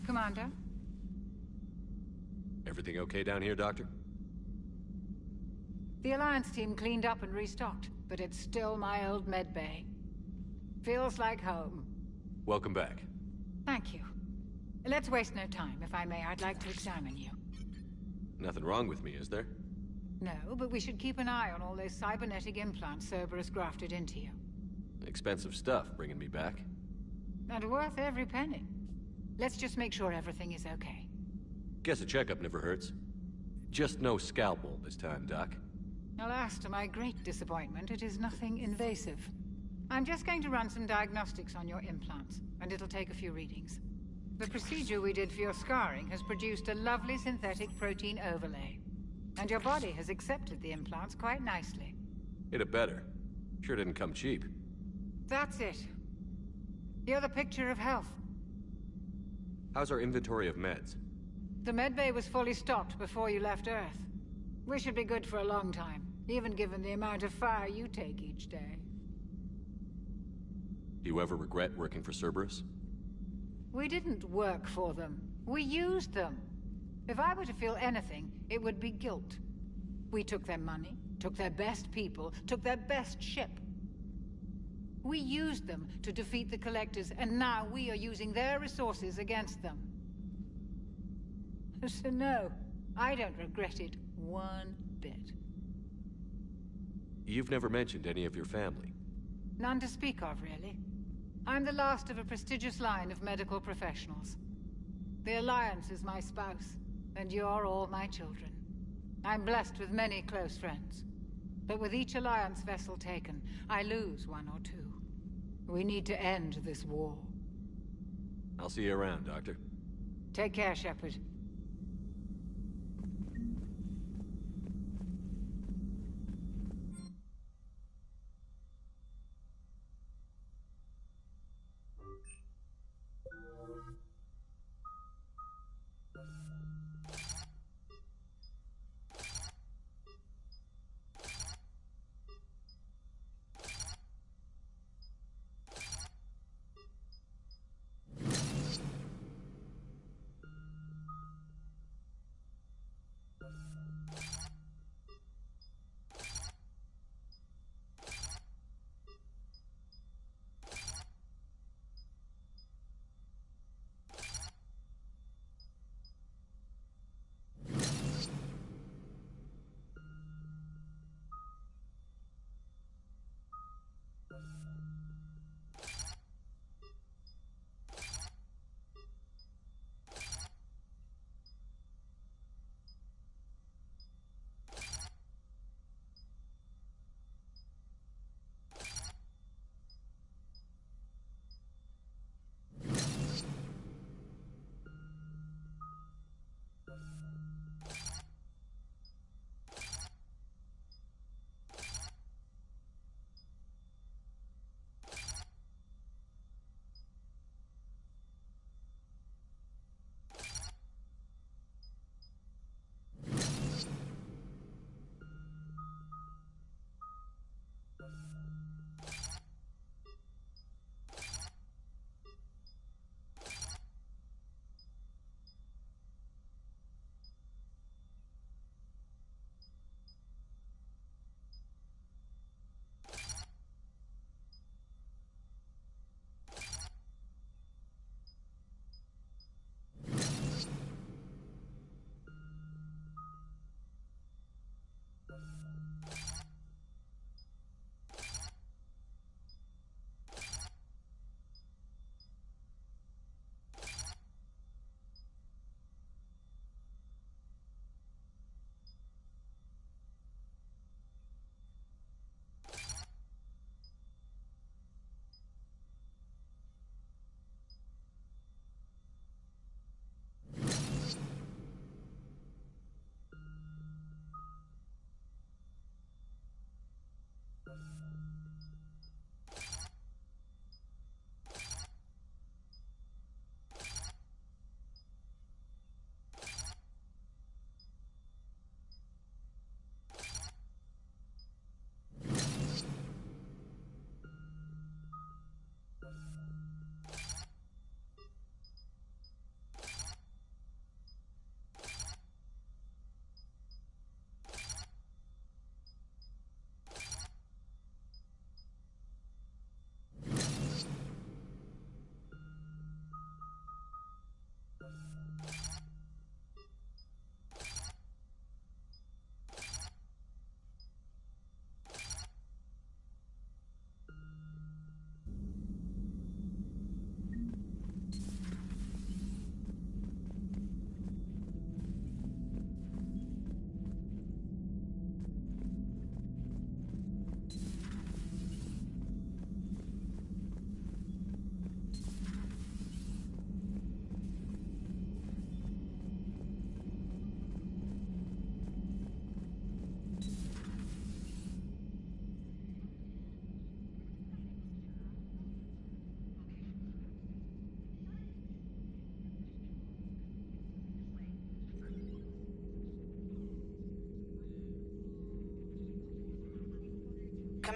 Commander? Everything okay down here, Doctor? The Alliance team cleaned up and restocked, but it's still my old medbay. Feels like home. Welcome back. Thank you. Let's waste no time. If I may, I'd like to examine you. Nothing wrong with me, is there? No, but we should keep an eye on all those cybernetic implants Cerberus grafted into you. Expensive stuff bringing me back. And worth every penny. Let's just make sure everything is okay. Guess a checkup never hurts. Just no scalpel this time, Doc. Alas, to my great disappointment, it is nothing invasive. I'm just going to run some diagnostics on your implants, and it'll take a few readings. The procedure we did for your scarring has produced a lovely synthetic protein overlay. And your body has accepted the implants quite nicely. Hit it better. Sure didn't come cheap. That's it. You're the picture of health. How's our inventory of meds? The medbay was fully stocked before you left Earth. We should be good for a long time, even given the amount of fire you take each day. Do you ever regret working for Cerberus? We didn't work for them. We used them. If I were to feel anything, it would be guilt. We took their money, took their best people, took their best ship. We used them to defeat the Collectors, and now we are using their resources against them. So no, I don't regret it one bit. You've never mentioned any of your family. None to speak of, really. I'm the last of a prestigious line of medical professionals. The Alliance is my spouse, and you're all my children. I'm blessed with many close friends. But with each Alliance vessel taken, I lose one or two. We need to end this war. I'll see you around, Doctor. Take care, Shepard.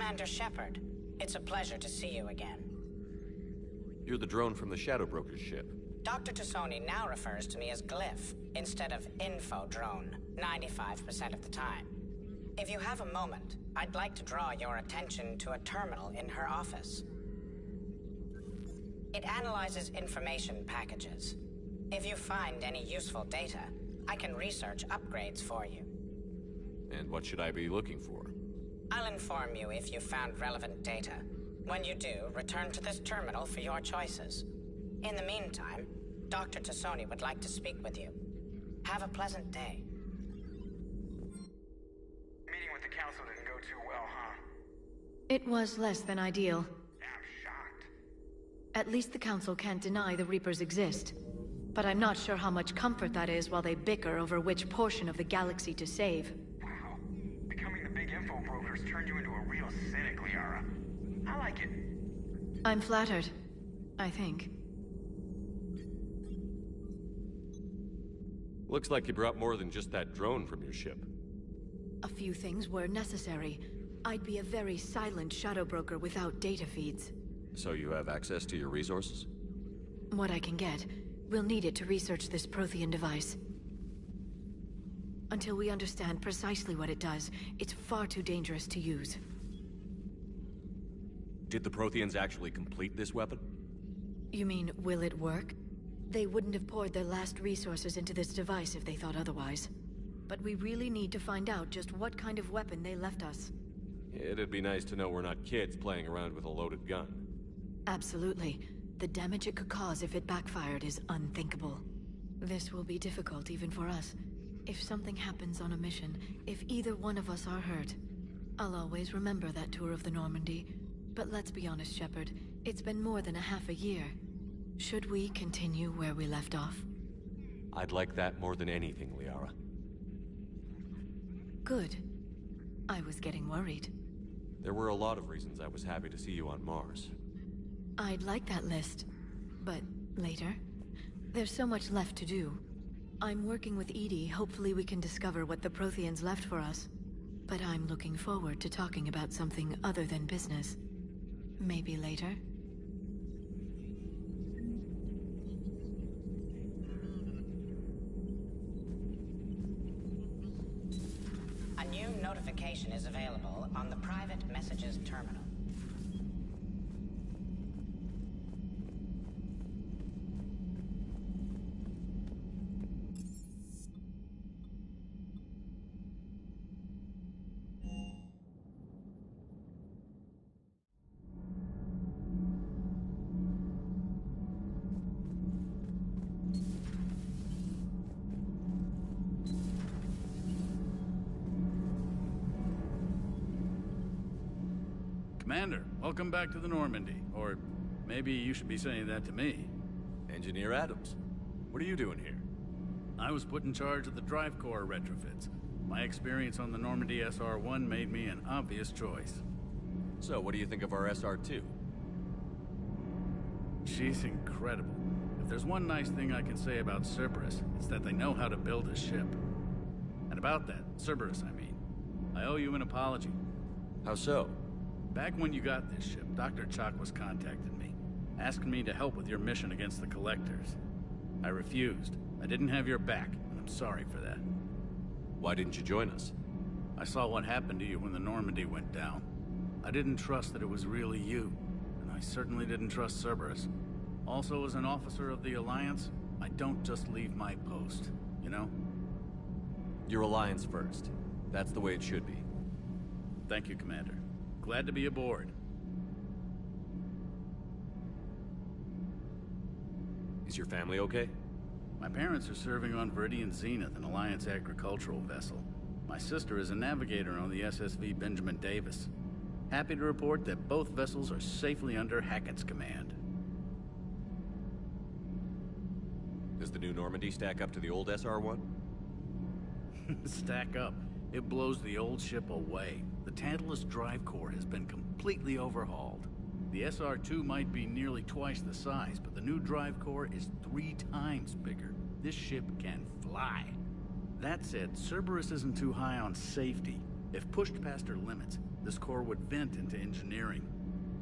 Commander Shepard. It's a pleasure to see you again. You're the drone from the Shadow Broker's ship. Dr. Tassoni now refers to me as Glyph, instead of Info Drone, 95% of the time. If you have a moment, I'd like to draw your attention to a terminal in her office. It analyzes information packages. If you find any useful data, I can research upgrades for you. And what should I be looking for? I'll inform you if you found relevant data. When you do, return to this terminal for your choices. In the meantime, Dr. Tassoni would like to speak with you. Have a pleasant day. Meeting with the council didn't go too well, huh? It was less than ideal. I'm shocked. At least the council can't deny the Reapers exist. But I'm not sure how much comfort that is while they bicker over which portion of the galaxy to save. Wow. Becoming the big info brokers turned you into a real cynic, Liara. I like it. I'm flattered. I think. Looks like you brought more than just that drone from your ship. A few things were necessary. I'd be a very silent shadow broker without data feeds. So you have access to your resources? What I can get. We'll need it to research this Prothean device. Until we understand precisely what it does, it's far too dangerous to use. Did the Protheans actually complete this weapon? You mean, will it work? They wouldn't have poured their last resources into this device if they thought otherwise. But we really need to find out just what kind of weapon they left us. It'd be nice to know we're not kids playing around with a loaded gun. Absolutely. The damage it could cause if it backfired is unthinkable. This will be difficult even for us. If something happens on a mission, if either one of us are hurt, I'll always remember that tour of the Normandy. But let's be honest, Shepard. It's been more than a half a year. Should we continue where we left off? I'd like that more than anything, Liara. Good. I was getting worried. There were a lot of reasons I was happy to see you on Mars. I'd like that list. But later? There's so much left to do. I'm working with Edie. Hopefully we can discover what the Protheans left for us. But I'm looking forward to talking about something other than business. Maybe later? A new notification is available on the private messages terminal. Commander, welcome back to the Normandy. Or maybe you should be saying that to me. Engineer Adams, what are you doing here? I was put in charge of the drive core retrofits. My experience on the Normandy SR-1 made me an obvious choice. So, what do you think of our SR-2? She's incredible. If there's one nice thing I can say about Cerberus, it's that they know how to build a ship. And about that, Cerberus, I mean, I owe you an apology. How so? Back when you got this ship, Dr. Chakwas contacted me, asking me to help with your mission against the Collectors. I refused. I didn't have your back, and I'm sorry for that. Why didn't you join us? I saw what happened to you when the Normandy went down. I didn't trust that it was really you, and I certainly didn't trust Cerberus. Also, as an officer of the Alliance, I don't just leave my post, you know? Your Alliance first. That's the way it should be. Thank you, Commander. Glad to be aboard. Is your family okay? My parents are serving on Viridian Zenith, an Alliance agricultural vessel. My sister is a navigator on the SSV Benjamin Davis. Happy to report that both vessels are safely under Hackett's command. Does the new Normandy stack up to the old SR-1? Stack up. It blows the old ship away. The Tantalus drive core has been completely overhauled. The SR-2 might be nearly twice the size, but the new drive core is 3 times bigger. This ship can fly. That said, Cerberus isn't too high on safety. If pushed past her limits, this core would vent into engineering.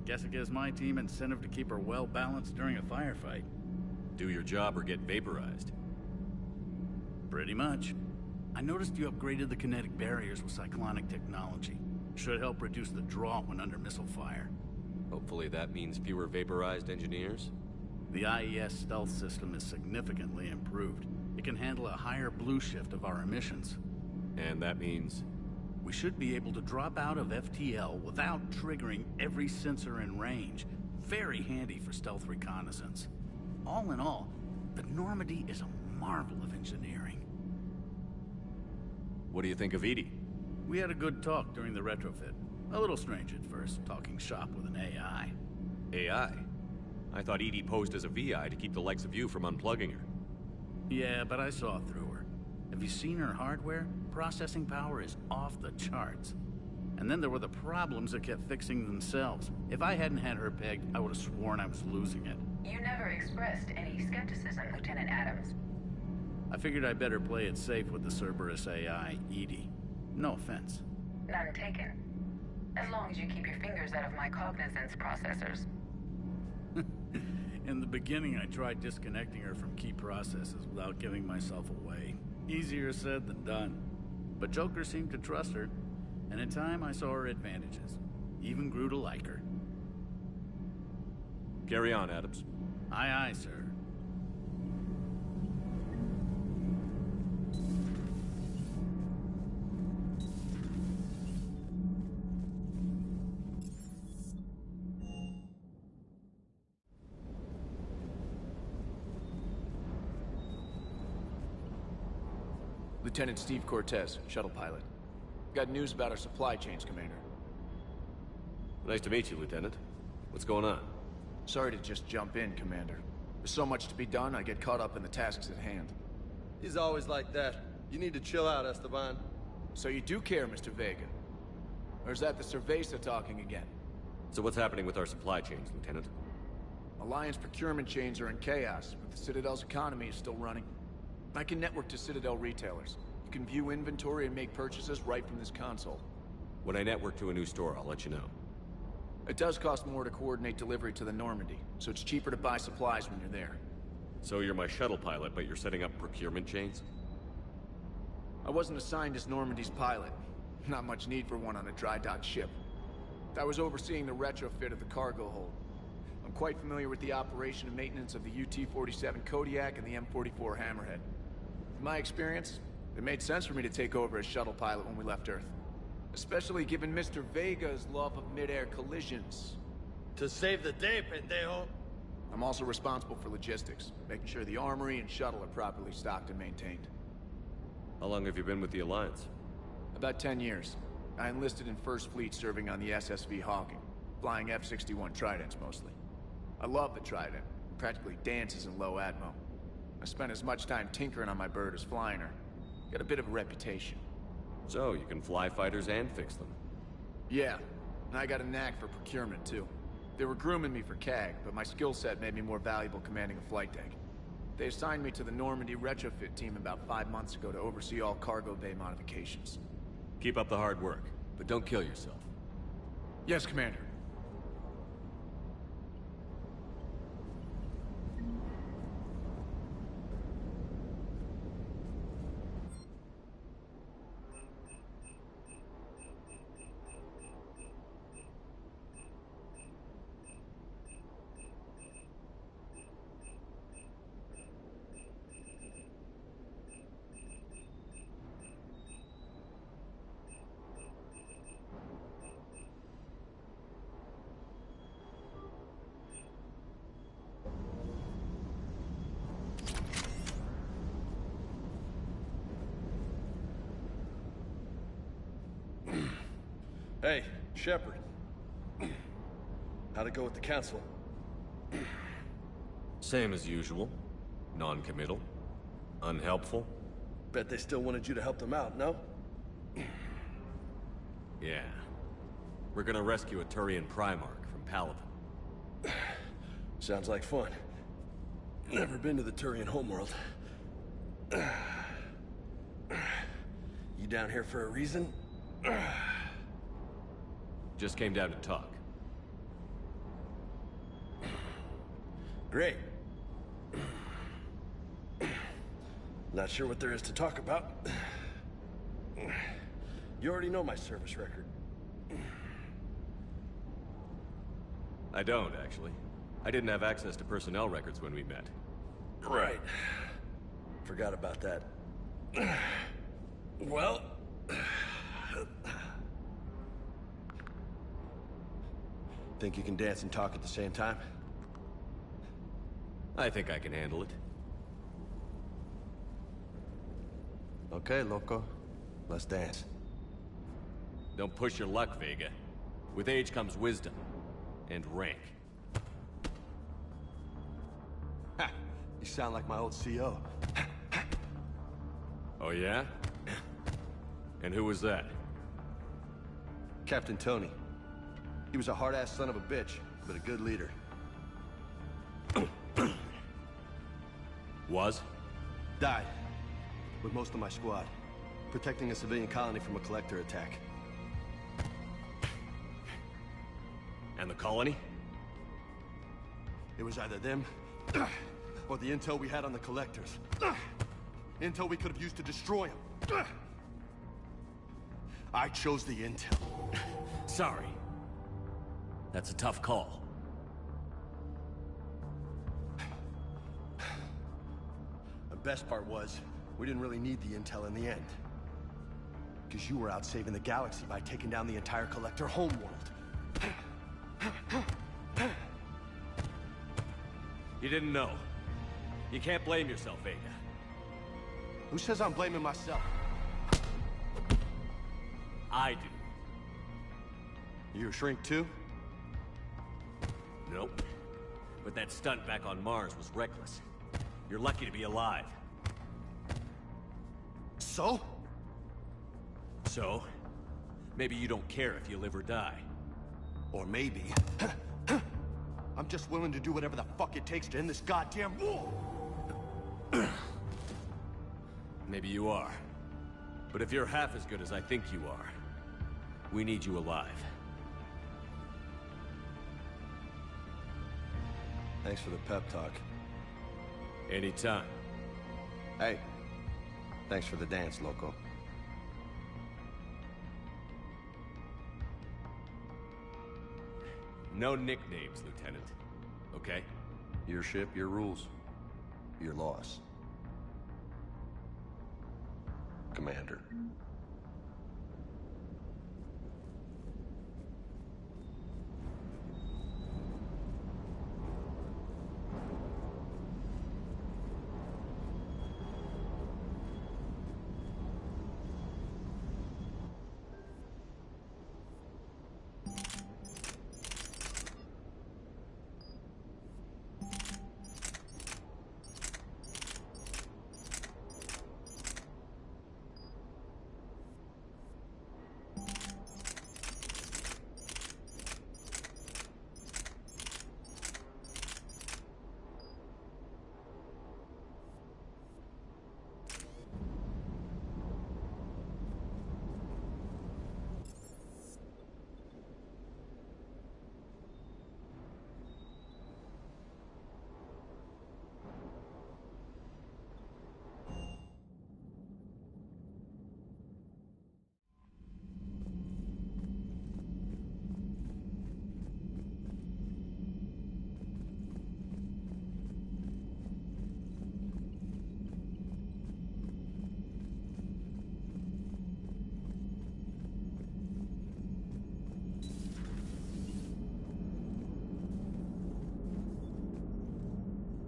Guess it gives my team incentive to keep her well-balanced during a firefight. Do your job or get vaporized. Pretty much. I noticed you upgraded the kinetic barriers with cyclonic technology. Should help reduce the draw when under missile fire. Hopefully that means fewer vaporized engineers. The IES stealth system is significantly improved. It can handle a higher blue shift of our emissions. And that means... We should be able to drop out of FTL without triggering every sensor in range. Very handy for stealth reconnaissance. All in all, the Normandy is a marvel of engineering. What do you think of Edie? We had a good talk during the retrofit. A little strange at first, talking shop with an AI. AI? I thought Edie posed as a VI to keep the likes of you from unplugging her. Yeah, but I saw through her. Have you seen her hardware? Processing power is off the charts. And then there were the problems that kept fixing themselves. If I hadn't had her pegged, I would have sworn I was losing it. You never expressed any skepticism, Lieutenant Adams. I figured I'd better play it safe with the Cerberus AI, Edie. No offense. None taken. As long as you keep your fingers out of my cognizance processors. In the beginning, I tried disconnecting her from key processes without giving myself away. Easier said than done. But Joker seemed to trust her, and in time I saw her advantages. Even grew to like her. Carry on, Adams. Aye, aye, sir. Lieutenant Steve Cortez, shuttle pilot. Got news about our supply chains, Commander. Nice to meet you, Lieutenant. What's going on? Sorry to just jump in, Commander. There's so much to be done, I get caught up in the tasks at hand. He's always like that. You need to chill out, Esteban. So you do care, Mr. Vega? Or is that the Cerveza talking again? So what's happening with our supply chains, Lieutenant? Alliance procurement chains are in chaos, but the Citadel's economy is still running. I can network to Citadel retailers. You can view inventory and make purchases right from this console. When I network to a new store, I'll let you know. It does cost more to coordinate delivery to the Normandy, so it's cheaper to buy supplies when you're there. So you're my shuttle pilot, but you're setting up procurement chains? I wasn't assigned as Normandy's pilot. Not much need for one on a dry dock ship. I was overseeing the retrofit of the cargo hold. I'm quite familiar with the operation and maintenance of the UT-47 Kodiak and the M44 Hammerhead. From my experience, it made sense for me to take over as shuttle pilot when we left Earth. Especially given Mr. Vega's love of mid-air collisions. To save the day, pendejo. I'm also responsible for logistics, making sure the armory and shuttle are properly stocked and maintained. How long have you been with the Alliance? About 10 years. I enlisted in First Fleet serving on the SSV Hawking, flying F-61 Tridents mostly. I love the Trident. It practically dances in low atmo. I spent as much time tinkering on my bird as flying her. Got a bit of a reputation. So, you can fly fighters and fix them. Yeah, and I got a knack for procurement too. They were grooming me for CAG, but my skill set made me more valuable commanding a flight deck. They assigned me to the Normandy retrofit team about 5 months ago to oversee all cargo bay modifications. Keep up the hard work, but don't kill yourself. Yes, Commander. Hey, Shepard. How'd it go with the council? Same as usual. Non-committal. Unhelpful. Bet they still wanted you to help them out, no? Yeah. We're gonna rescue a Turian Primarch from Palaven. Sounds like fun. Never been to the Turian homeworld. You down here for a reason? Just came down to talk. Great. Not sure what there is to talk about. You already know my service record. I don't, actually. I didn't have access to personnel records when we met. Right. Forgot about that. Well... Think you can dance and talk at the same time? I think I can handle it. Okay, loco. Let's dance. Don't push your luck, Vega. With age comes wisdom. And rank. Ha! You sound like my old CO. Oh yeah? And who was that? Captain Tony. He was a hard-ass son of a bitch, but a good leader. Was? Died. With most of my squad. Protecting a civilian colony from a collector attack. And the colony? It was either them, or the intel we had on the collectors. Intel we could have used to destroy them. I chose the intel. Sorry. That's a tough call. The best part was, we didn't really need the intel in the end. Because you were out saving the galaxy by taking down the entire collector homeworld. You didn't know. You can't blame yourself, Vega. Who says I'm blaming myself? I do. You a shrink too? Nope. But that stunt back on Mars was reckless. You're lucky to be alive. So? So? Maybe you don't care if you live or die. Or maybe... I'm just willing to do whatever the fuck it takes to end this goddamn war! Maybe you are. But if you're half as good as I think you are, we need you alive. Thanks for the pep talk. Anytime. Hey, thanks for the dance, loco. No nicknames, Lieutenant. Okay? Your ship, your rules. Your loss. Commander.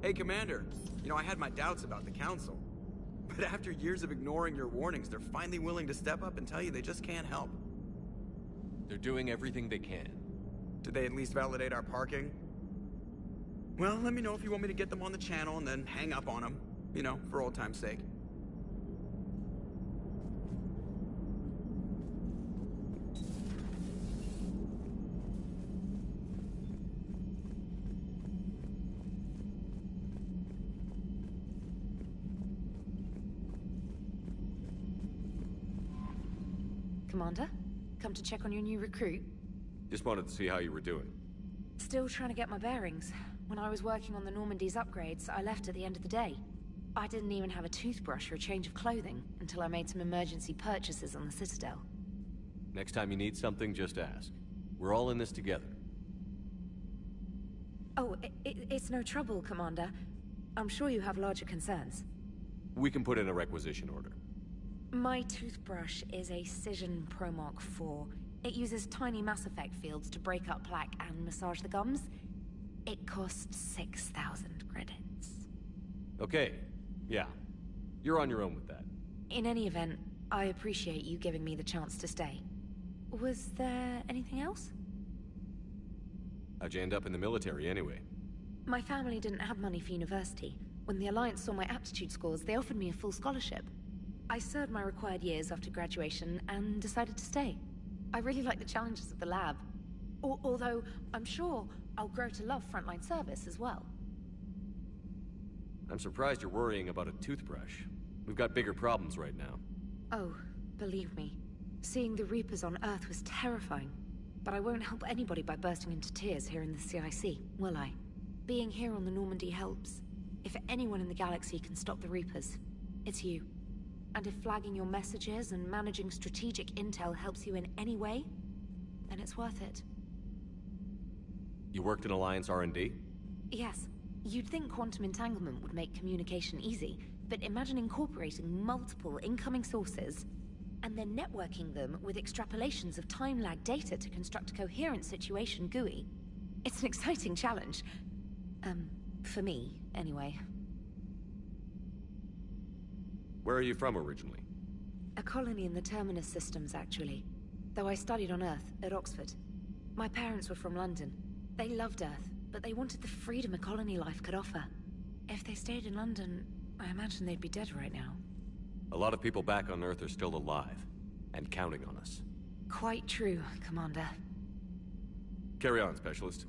Hey, Commander. You know, I had my doubts about the Council. But after years of ignoring your warnings, they're finally willing to step up and tell you they just can't help. They're doing everything they can. Did they at least validate our parking? Well, let me know if you want me to get them on the channel and then hang up on them. You know, for old time's sake. Commander, come to check on your new recruit? Just wanted to see how you were doing. Still trying to get my bearings. When I was working on the Normandy's upgrades, I left at the end of the day. I didn't even have a toothbrush or a change of clothing until I made some emergency purchases on the Citadel. Next time you need something, just ask. We're all in this together. Oh, it's no trouble, Commander. I'm sure you have larger concerns. We can put in a requisition order. My toothbrush is a Cision Pro Mark IV. It uses tiny Mass Effect fields to break up plaque and massage the gums. It costs 6,000 credits. Okay, yeah. You're on your own with that. In any event, I appreciate you giving me the chance to stay. Was there anything else? How'd you end up in the military anyway? My family didn't have money for university. When the Alliance saw my aptitude scores, they offered me a full scholarship. I served my required years after graduation and decided to stay. I really like the challenges of the lab. Although, I'm sure I'll grow to love frontline service as well. I'm surprised you're worrying about a toothbrush. We've got bigger problems right now. Oh, believe me. Seeing the Reapers on Earth was terrifying. But I won't help anybody by bursting into tears here in the CIC, will I? Being here on the Normandy helps. If anyone in the galaxy can stop the Reapers, it's you. And if flagging your messages and managing strategic intel helps you in any way, then it's worth it. You worked in Alliance R&D? Yes. You'd think quantum entanglement would make communication easy, but imagine incorporating multiple incoming sources and then networking them with extrapolations of time-lag data to construct a coherent situation GUI. It's an exciting challenge. For me, anyway. Where are you from originally? A colony in the Terminus systems, actually. Though I studied on Earth, at Oxford. My parents were from London. They loved Earth, but they wanted the freedom a colony life could offer. If they stayed in London, I imagine they'd be dead right now. A lot of people back on Earth are still alive, and counting on us. Quite true, Commander. Carry on, Specialist.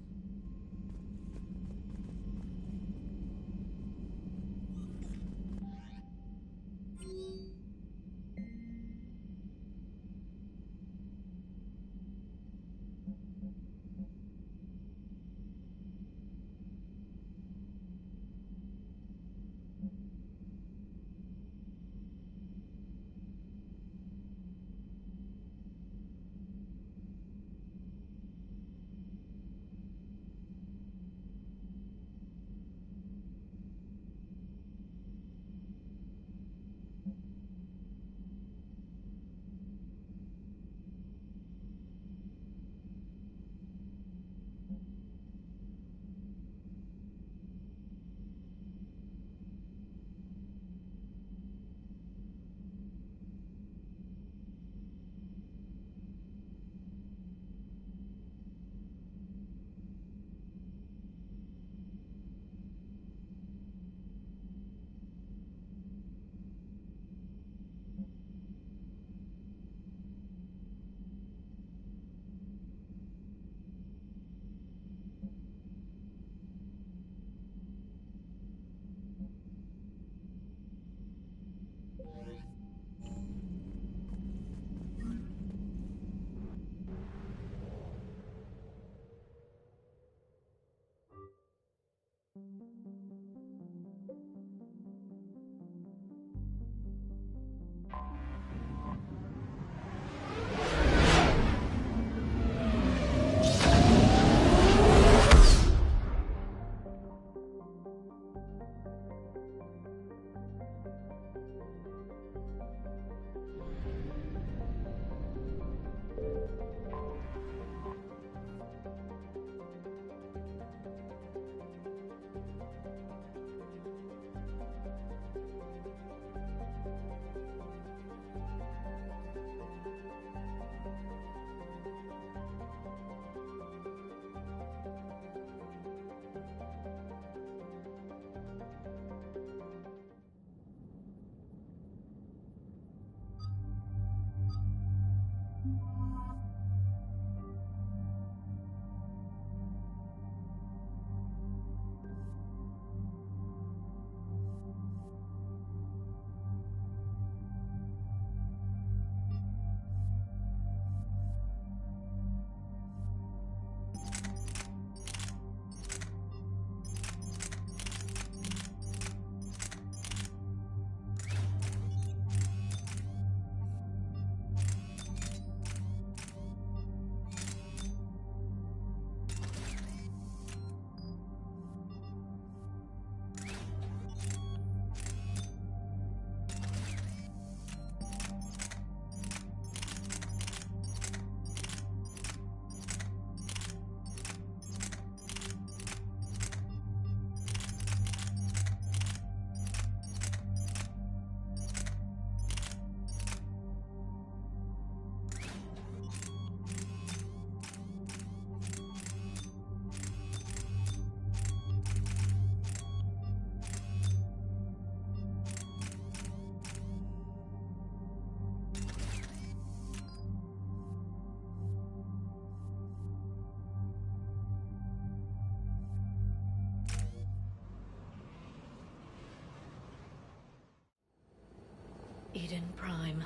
Eden Prime.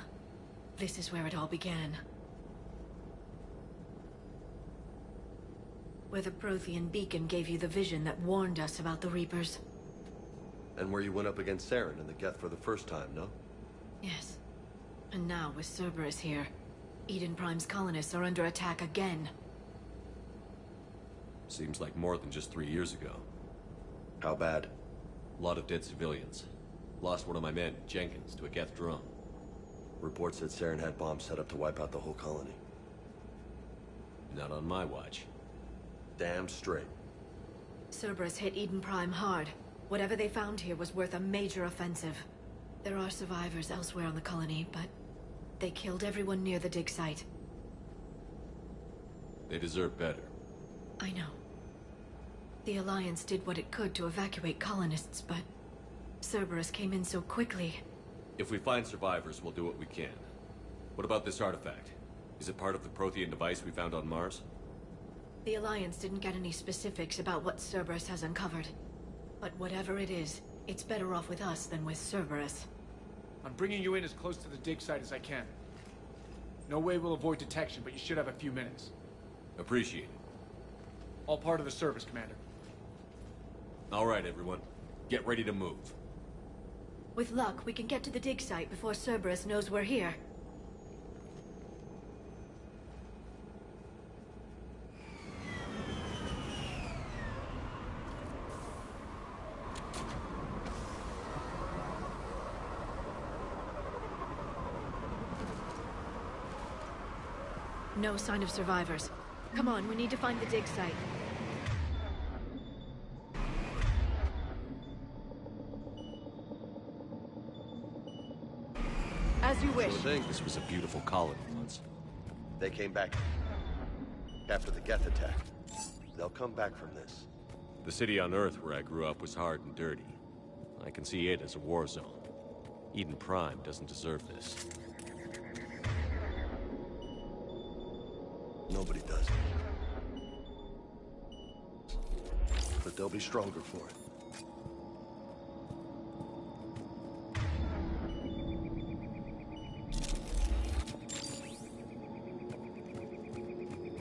This is where it all began. Where the Prothean beacon gave you the vision that warned us about the Reapers. And where you went up against Saren and the Geth for the first time, no? Yes. And now, with Cerberus here, Eden Prime's colonists are under attack again. Seems like more than just 3 years ago. How bad? A lot of dead civilians. Lost one of my men, Jenkins, to a Geth drone. Reports said Saren had bombs set up to wipe out the whole colony. Not on my watch. Damn straight. Cerberus hit Eden Prime hard. Whatever they found here was worth a major offensive. There are survivors elsewhere on the colony, but they killed everyone near the dig site. They deserve better. I know. The Alliance did what it could to evacuate colonists, but Cerberus came in so quickly. If we find survivors, we'll do what we can. What about this artifact? Is it part of the Prothean device we found on Mars? The Alliance didn't get any specifics about what Cerberus has uncovered. But whatever it is, it's better off with us than with Cerberus. I'm bringing you in as close to the dig site as I can. No way we'll avoid detection, but you should have a few minutes. Appreciate it. All part of the service, Commander. All right, everyone. Get ready to move. With luck, we can get to the dig site before Cerberus knows we're here. No sign of survivors. Come on, we need to find the dig site. As you wish. I think this was a beautiful colony once. They came back after the Geth attack. They'll come back from this. The city on Earth where I grew up was hard and dirty. I can see it as a war zone. Eden Prime doesn't deserve this. Nobody does. But they'll be stronger for it.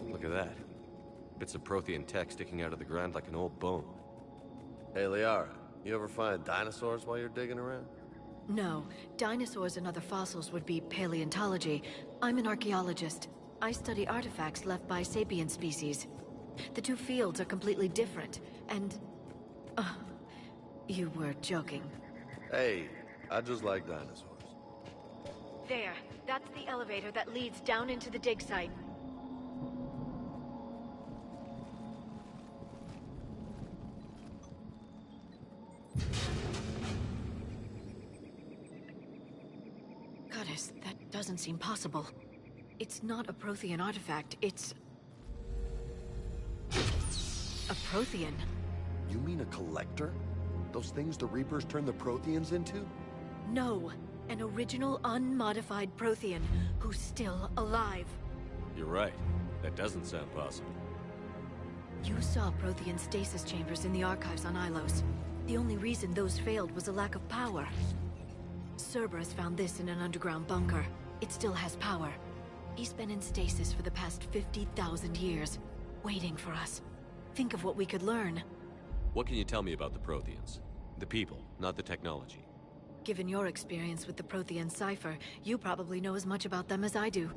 Look at that. Bits of Prothean tech sticking out of the ground like an old bone. Hey, Liara, you ever find dinosaurs while you're digging around? No. Dinosaurs and other fossils would be paleontology. I'm an archaeologist. I study artifacts left by sapient species. The two fields are completely different, and... you were joking. Hey, I just like dinosaurs. There. That's the elevator that leads down into the dig site. Goddess, that doesn't seem possible. It's not a Prothean artifact, it's... a Prothean. You mean a collector? Those things the Reapers turned the Protheans into? No, an original unmodified Prothean who's still alive. You're right. That doesn't sound possible. You saw Prothean stasis chambers in the archives on Ilos. The only reason those failed was a lack of power. Cerberus found this in an underground bunker. It still has power. He's been in stasis for the past 50,000 years, waiting for us. Think of what we could learn. What can you tell me about the Protheans? The people, not the technology. Given your experience with the Prothean cipher, you probably know as much about them as I do.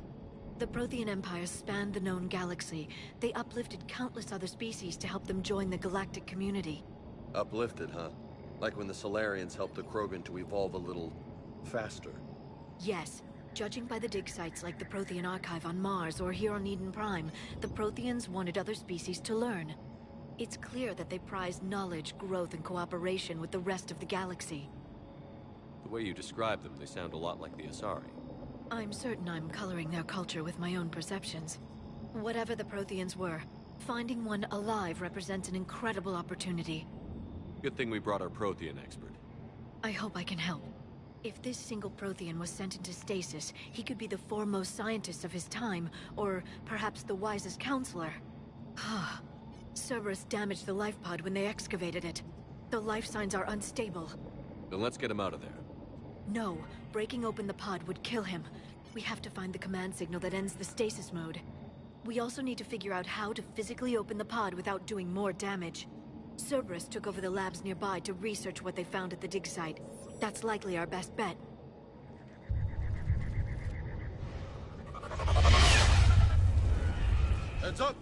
The Prothean Empire spanned the known galaxy. They uplifted countless other species to help them join the galactic community. Uplifted, huh? Like when the Solarians helped the Krogan to evolve a little... faster. Yes. Judging by the dig sites like the Prothean Archive on Mars or here on Eden Prime, the Protheans wanted other species to learn. It's clear that they prized knowledge, growth, and cooperation with the rest of the galaxy. The way you describe them, they sound a lot like the Asari. I'm certain I'm coloring their culture with my own perceptions. Whatever the Protheans were, finding one alive represents an incredible opportunity. Good thing we brought our Prothean expert. I hope I can help. If this single Prothean was sent into stasis, he could be the foremost scientist of his time, or perhaps the wisest counselor. Cerberus damaged the life pod when they excavated it. The life signs are unstable. Then let's get him out of there. No, breaking open the pod would kill him. We have to find the command signal that ends the stasis mode. We also need to figure out how to physically open the pod without doing more damage. Cerberus took over the labs nearby to research what they found at the dig site. That's likely our best bet. Heads up!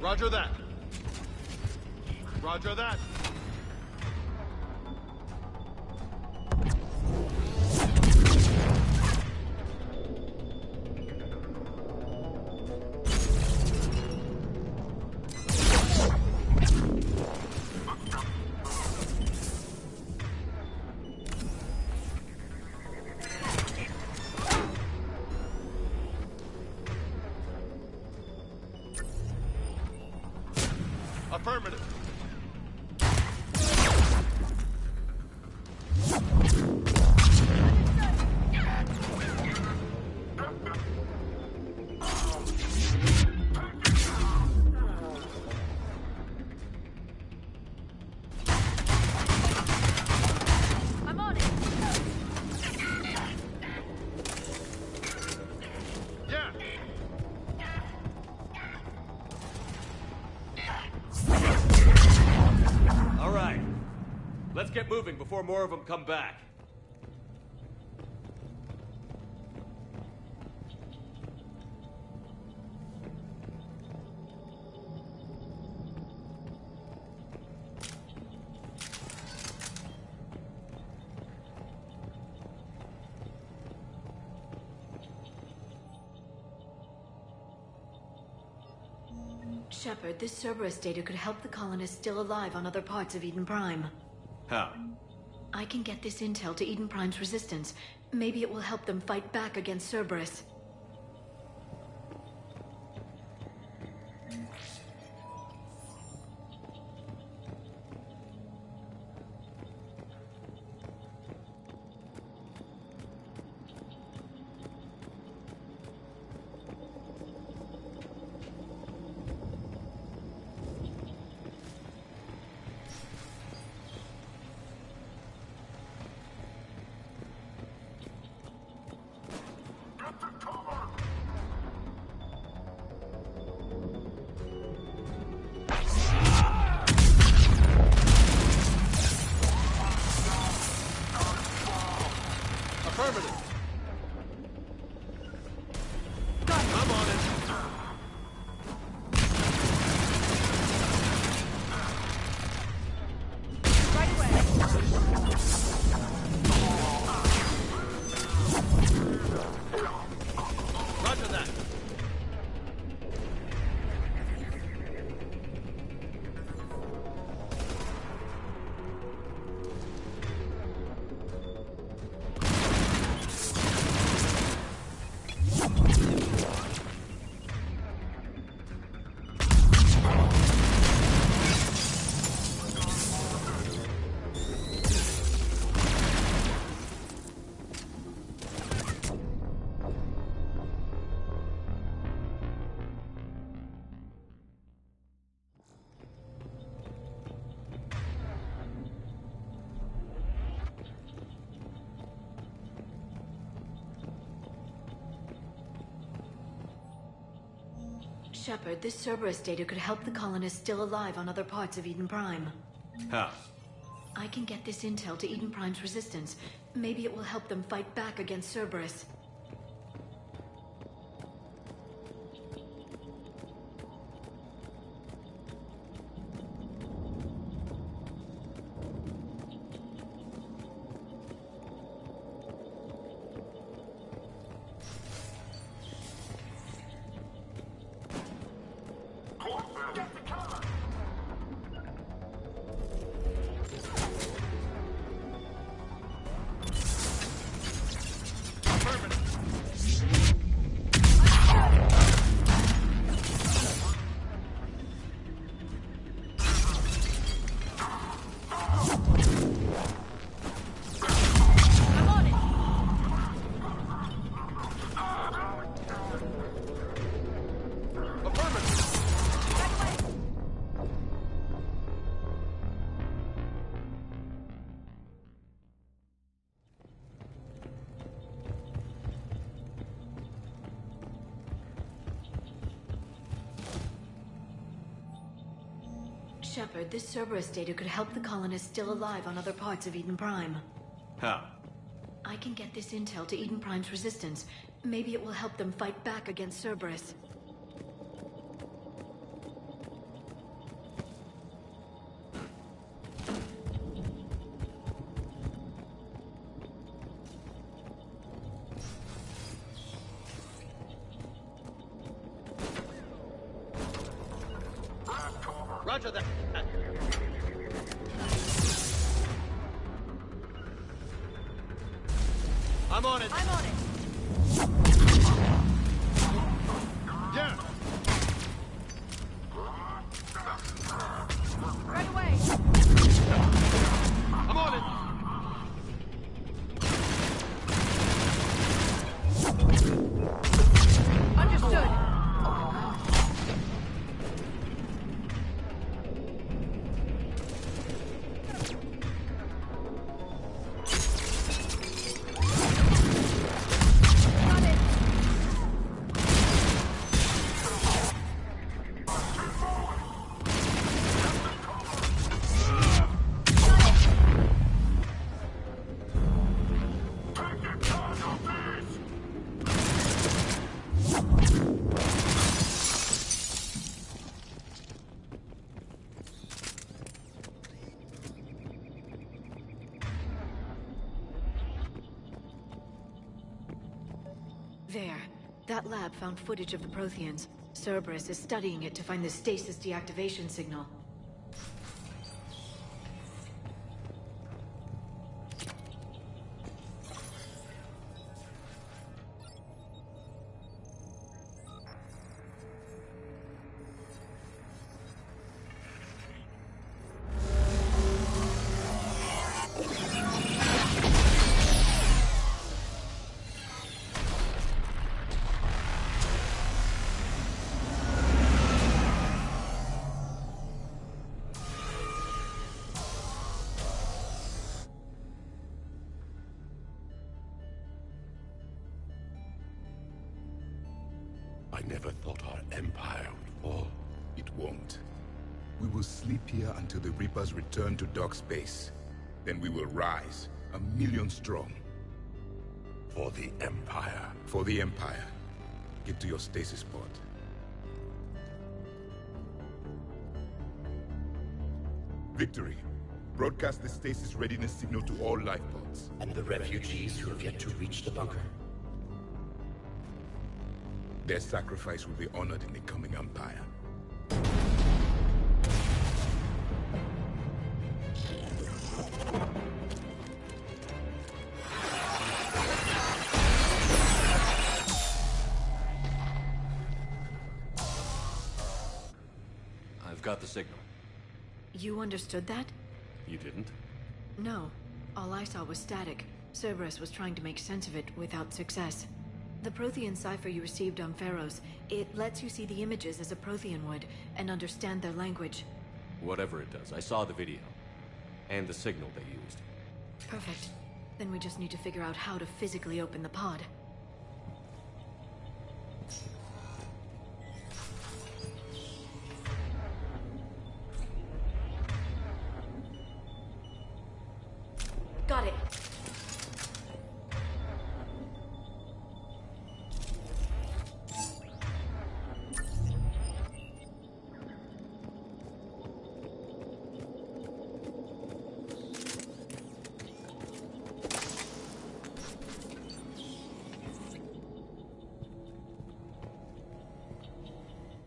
Roger that. Roger that. Affirmative. I'm on it! Yeah. All right. Let's get moving before more of them come back. Shepard, this Cerberus data could help the colonists still alive on other parts of Eden Prime. How? I can get this intel to Eden Prime's resistance. Maybe it will help them fight back against Cerberus. Affirmative. I'm on it. Right away! Roger that. Shepard, this Cerberus data could help the colonists still alive on other parts of Eden Prime. How? I can get this intel to Eden Prime's resistance. Maybe it will help them fight back against Cerberus. Affirmative. Shepard, this Cerberus data could help the colonists still alive on other parts of Eden Prime. How? I can get this intel to Eden Prime's resistance. Maybe it will help them fight back against Cerberus. Roger that. I'm on it. I'm on it. Yeah. Right away. I'm on it. Understood. There. That lab found footage of the Protheans. Cerberus is studying it to find the stasis deactivation signal. I never thought our empire would fall. It won't. We will sleep here until the Reapers return to dock space. Then we will rise, 1,000,000 strong. For the Empire. For the Empire. Get to your stasis pod. Victory. Broadcast the stasis readiness signal to all life pods. And the refugees who have yet to reach the bunker. Their sacrifice will be honored in the coming Empire. I've got the signal. You understood that? You didn't? No. All I saw was static. Cerberus was trying to make sense of it without success. The Prothean cipher you received on Pharaohs, it lets you see the images as a Prothean would, and understand their language. Whatever it does, I saw the video. And the signal they used. Perfect. Then we just need to figure out how to physically open the pod. Got it.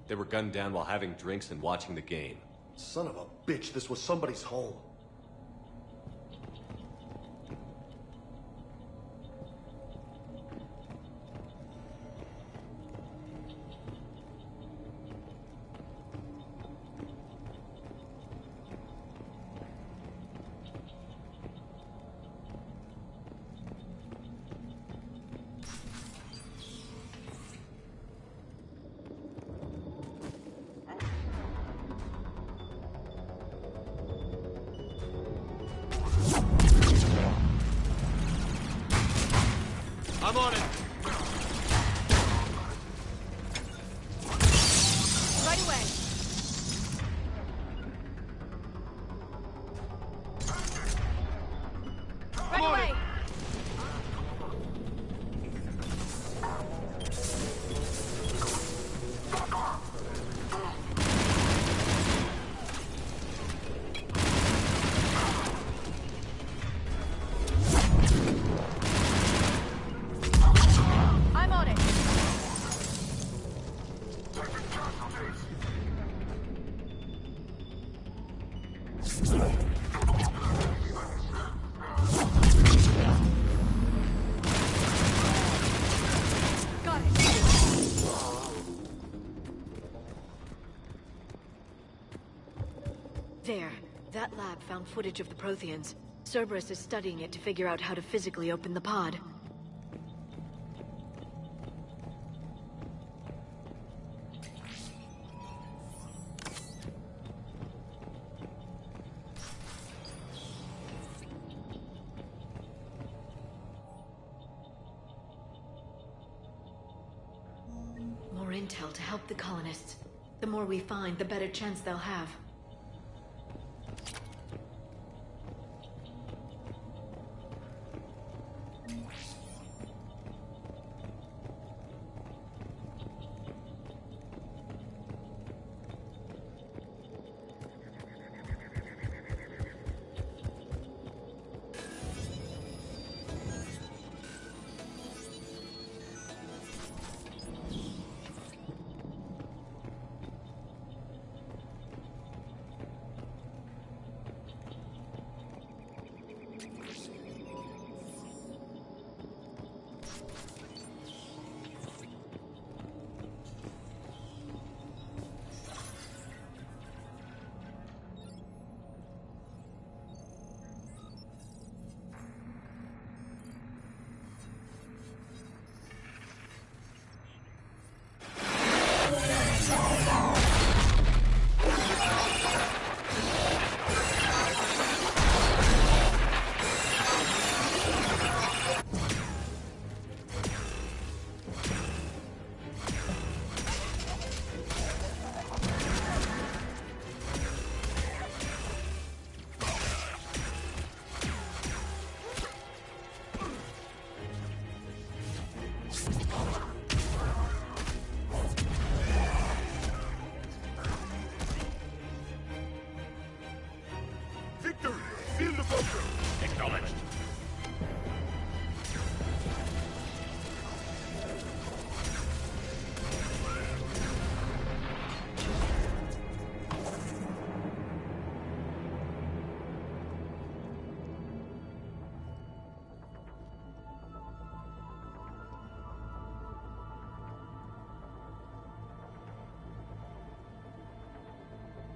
They were gunned down while having drinks and watching the game. Son of a bitch, this was somebody's home. There. That lab found footage of the Protheans. Cerberus is studying it to figure out how to physically open the pod. More intel to help the colonists. The more we find, the better chance they'll have.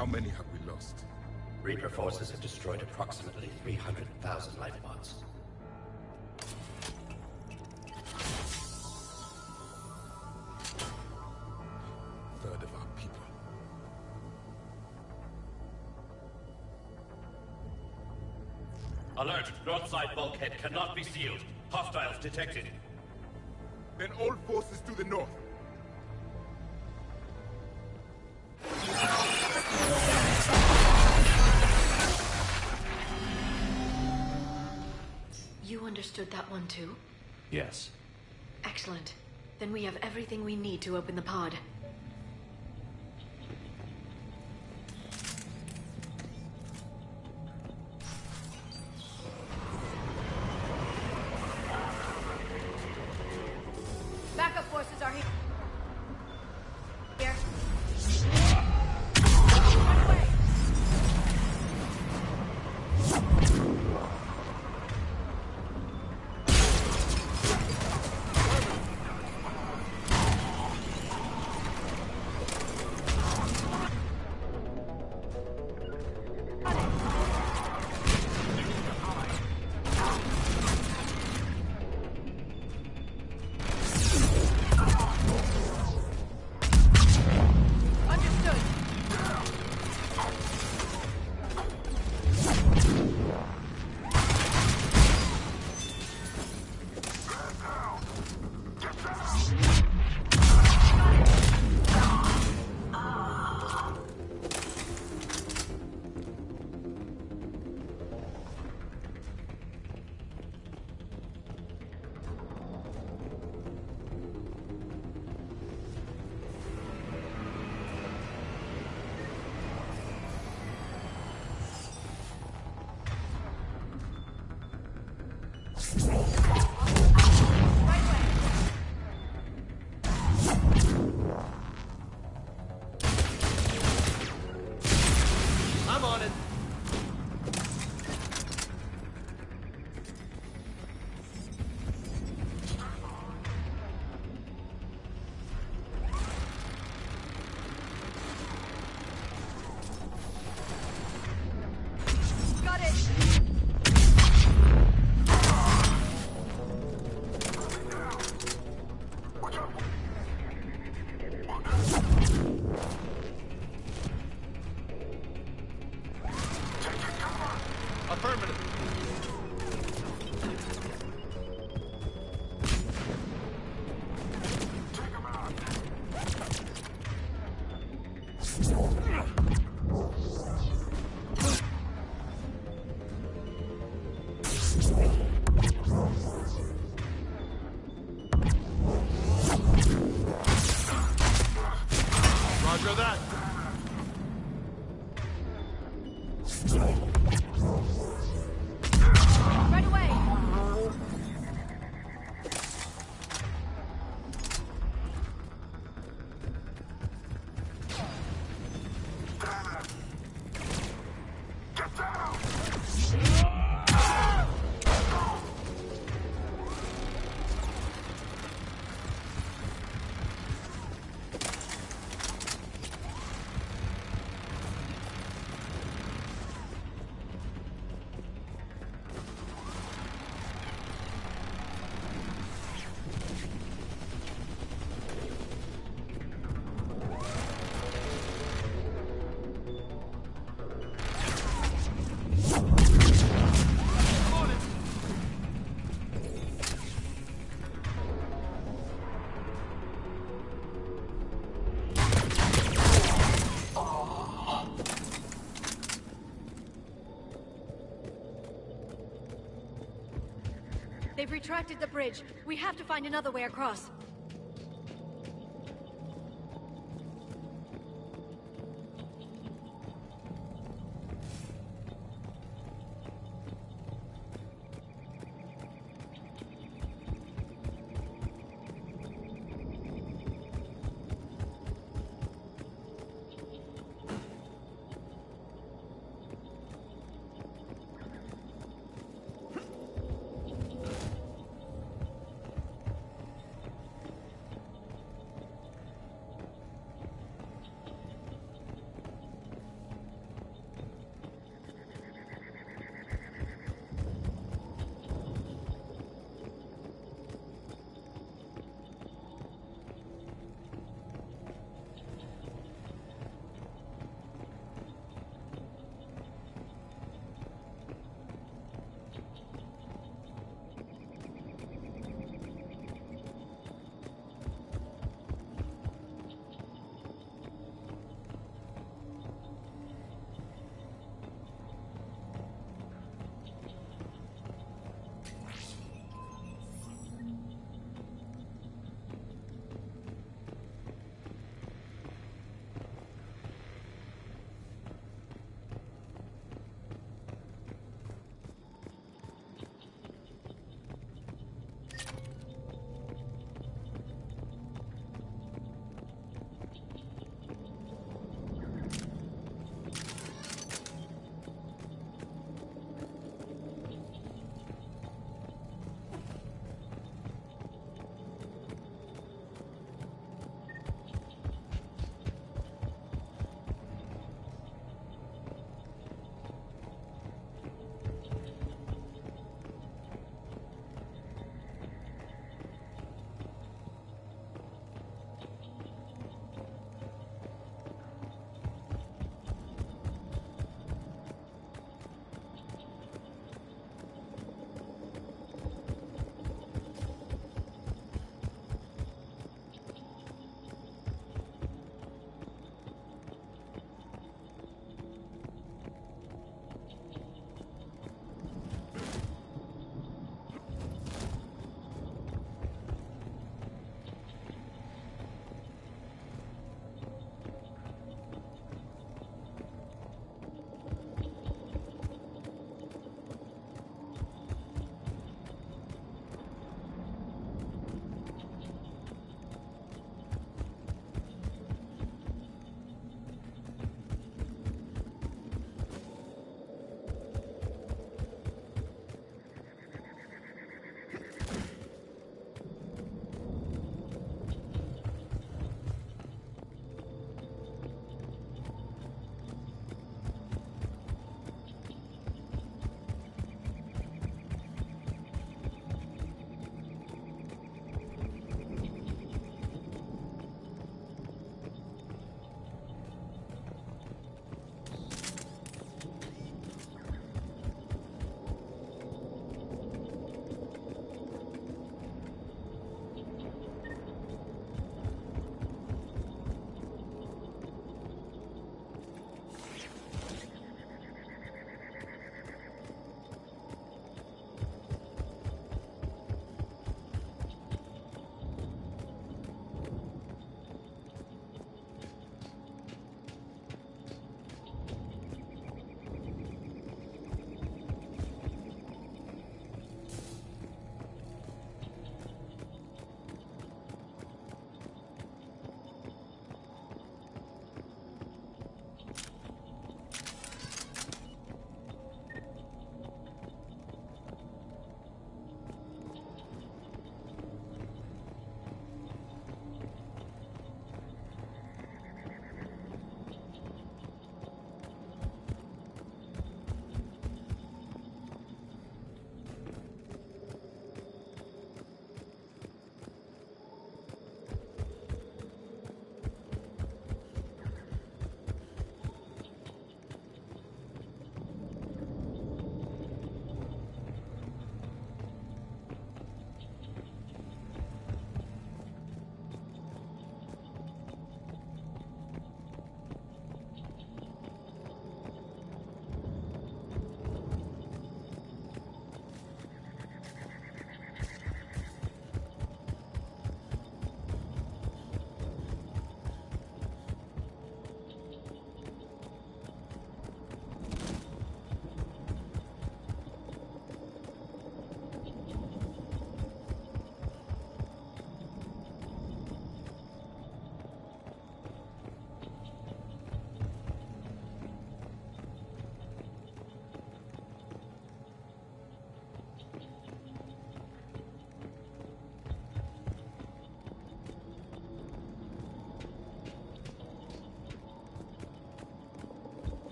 How many have we lost? Reaper forces have destroyed approximately 300,000 life pods. Third of our people. Alert! North side bulkhead cannot be sealed. Hostiles detected. Then all forces to the north. You understood that one too? Yes. Excellent. Then we have everything we need to open the pod. Backup forces are here. Here. Affirmative. Roger that. Right away! They've retracted the bridge. We have to find another way across.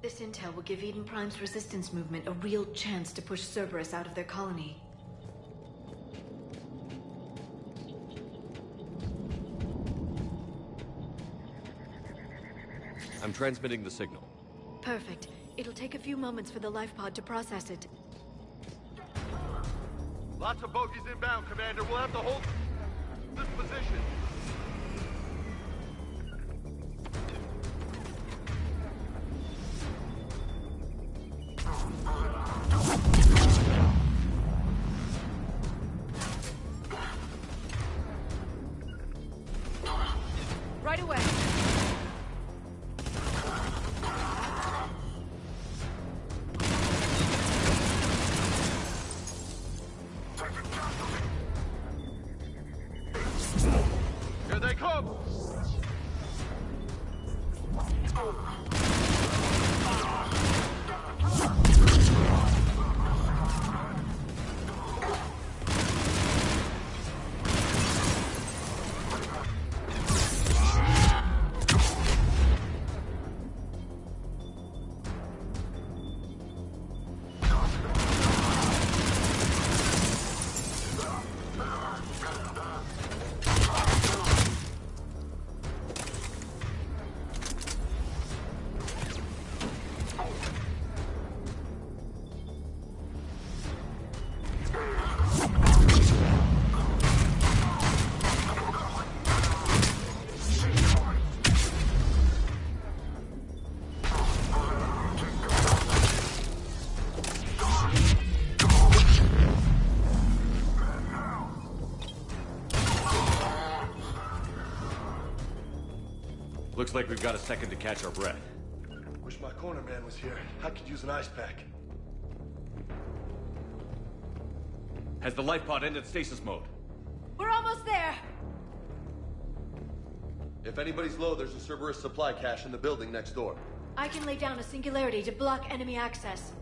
This intel will give Eden Prime's resistance movement a real chance to push Cerberus out of their colony. I'm transmitting the signal. Perfect. It'll take a few moments for the life pod to process it. Lots of bogies inbound, Commander. We'll have to hold this position. Right away. Here they come! Looks like we've got a second to catch our breath. Wish my corner man was here. I could use an ice pack. Has the life pod ended stasis mode? We're almost there! If anybody's low, there's a Cerberus supply cache in the building next door. I can lay down a singularity to block enemy access.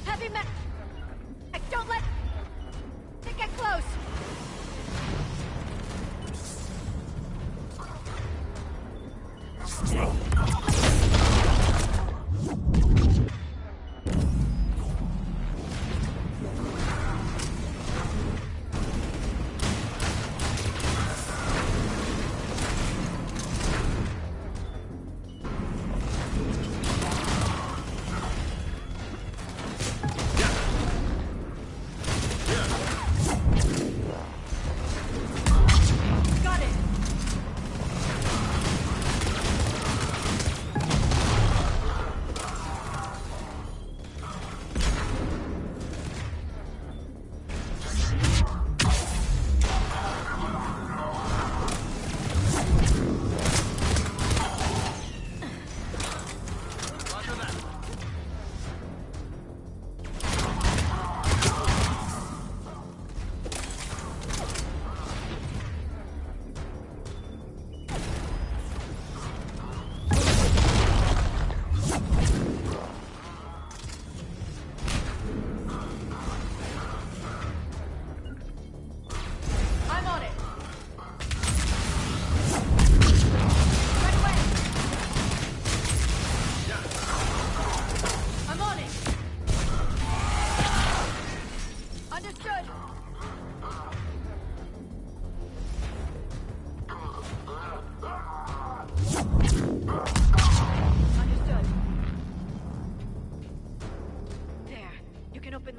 Heavy mech! Don't let... They get close!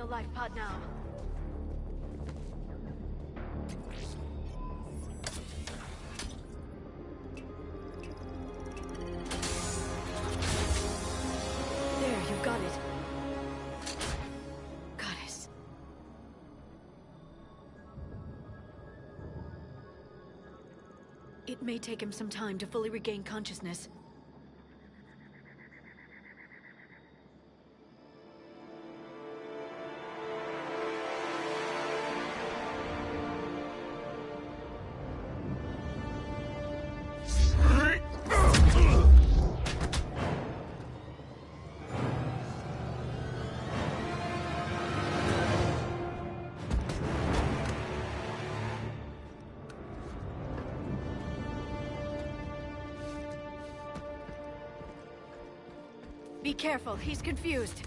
Life pod now. There, you've got it. Goddess. It may take him some time to fully regain consciousness. Be careful, he's confused.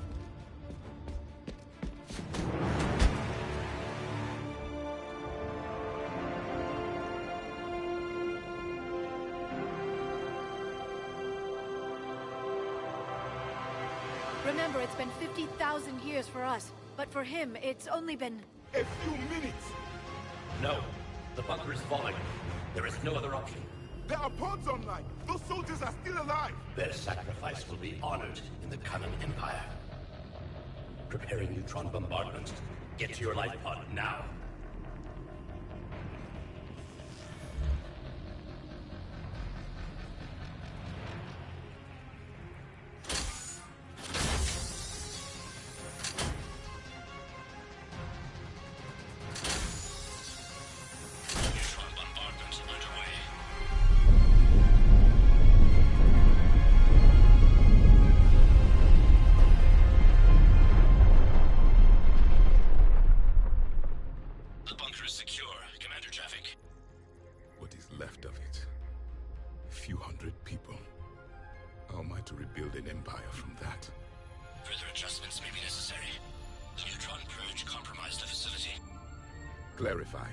Remember, it's been 50,000 years for us, but for him, it's only been... A few minutes! No. The bunker is falling. There is no other option. There are pods online! Those soldiers are still alive! Their sacrifice will be honored in the coming Empire. Preparing neutron bombardment. Get to your life pod now. Clarify.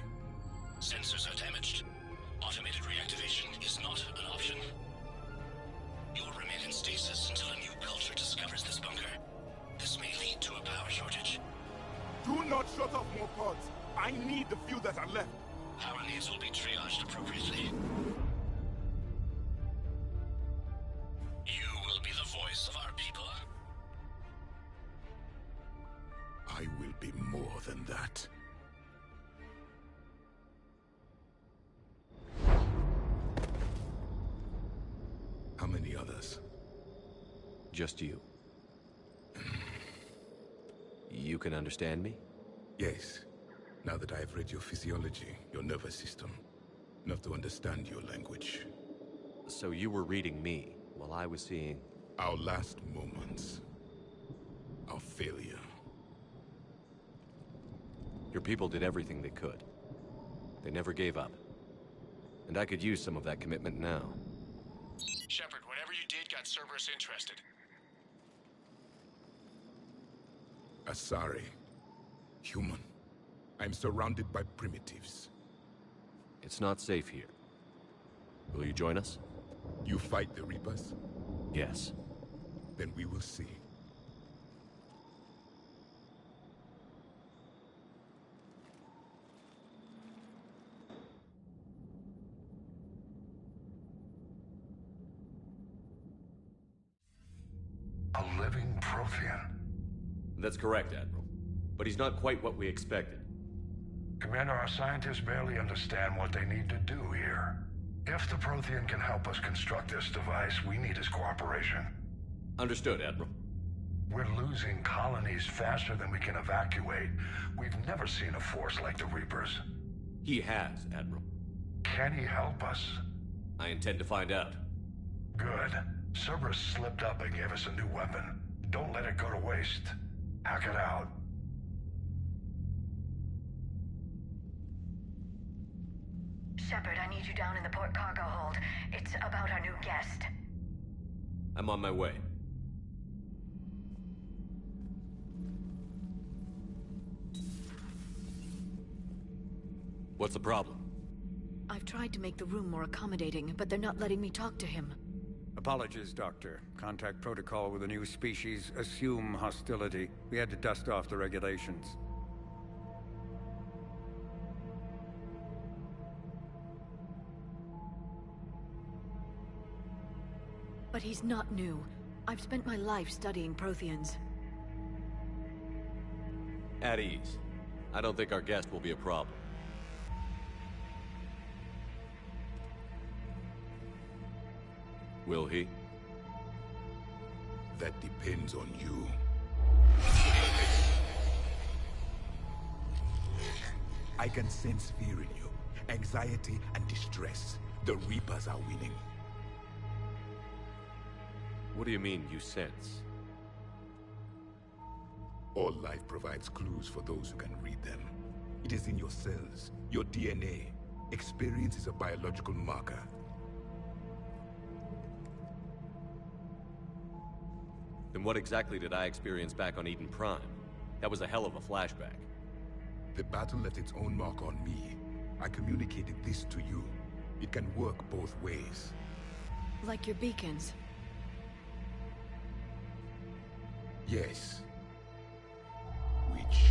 Sensors are damaged. Automated reactivation is not an option. You will remain in stasis until a new culture discovers this bunker. This may lead to a power shortage. Do not shut off more pods. I need the few that are left. Power needs will be triaged appropriately. You will be the voice of our people. I will be more than that. How many others? Just you. You can understand me? Yes. Now that I have read your physiology, your nervous system, enough to understand your language. So you were reading me, while I was seeing... Our last moments. Our failure. Your people did everything they could. They never gave up. And I could use some of that commitment now. Shepard, whatever you did got Cerberus interested. Asari. Human. I'm surrounded by primitives. It's not safe here. Will you join us? You fight the Reapers? Yes. Then we will see. A living Prothean. That's correct, Admiral. But he's not quite what we expected. Commander, our scientists barely understand what they need to do here. If the Prothean can help us construct this device, we need his cooperation. Understood, Admiral. We're losing colonies faster than we can evacuate. We've never seen a force like the Reapers. He has, Admiral. Can he help us? I intend to find out. Good. Cerberus slipped up and gave us a new weapon. Don't let it go to waste. Hack it out. Shepard, I need you down in the port cargo hold. It's about our new guest. I'm on my way. What's the problem? I've tried to make the room more accommodating, but they're not letting me talk to him. Apologies, Doctor. Contact protocol with a new species. Assume hostility. We had to dust off the regulations. But he's not new. I've spent my life studying Protheans. At ease. I don't think our guest will be a problem. Will he? That depends on you. I can sense fear in you. Anxiety and distress. The Reapers are winning. What do you mean, you sense? All life provides clues for those who can read them. It is in your cells, your DNA. Experience is a biological marker. Then what exactly did I experience back on Eden Prime? That was a hell of a flashback. The battle left its own mark on me. I communicated this to you. It can work both ways. Like your beacons. Yes. Which...